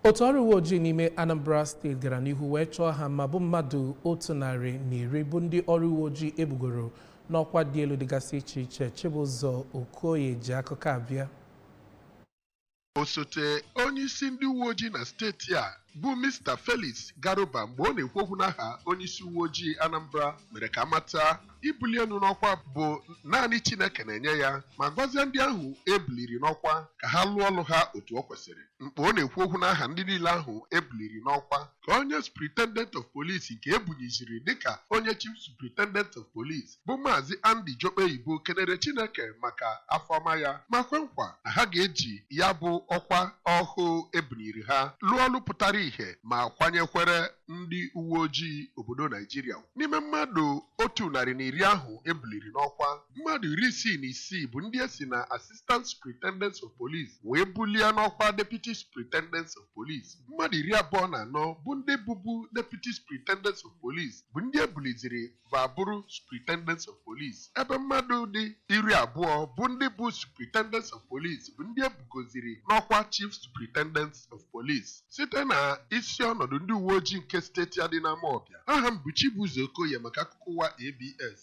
Otu ọrụ uwe ojii n'ime Anambra steeti gara n'ihu wee chọọ ha ma bụ mmadụ 110 bụ ndị ọrụ uwe ojii ebugoro n'ọkwa dị elu dịgasị iche iche. Chibụzọ Okoye ji akụkọ abịa. Osote onye isi ndị uwe ojii na steeti a bụ Mr. Felix Garuba mgbe ọ na-ekwu okwu n'aha onye isi uwe ojii Anambra mere ka mata ibuli elu n'ọkwa bụ naanị Chineke na-enye ya ma gọzie ndị ahụ ebuliri n'ọkwa ka ha lụọ ọrụ ha otu o kwesịrị. Mgbe ọ na-ekwu okwu n'aha ndị niile ahụ ebuliri n'ọkwa ka onye Superintendent of Police nke ebunyeziri dịka onye Chief Superintendent of Police bụ Maazị Andy Jokpe-Ibo kenere Chineke maka afọ ọma ya ma kwe nkwa na ha ga-eji ya bụ ọkwa ọhụụ ebunyiri ha lụọ ọrụ pụtara ihe ma kwanyekwere ndị uwe ojii obodo Naijiria. N'ime mmadụ 110 ahụ ebuliri n'ọkwa, mmadụ 66 bụ ndị esi na Assistant Superintendents of Police wee bulie n'ọkwa Deputy Superintendents of Police. Mmadụ 24 bụ ndị bụbu Deputy Superintendents of Police bụ ndị ebuliziri babụrụ Superintendents of Police, ebe mmadụ dị 20 bụ ndị bụ Superintendents of Police bụ ndị ebugoziri n'ọkwa Chief Superintendents of Police. Site na isi ọnọdụ ndị uwe ojii nke steeti a dị n'Amawbia, aha m bụ Chibụzọ Okoye maka akụkọ ụwa ABS.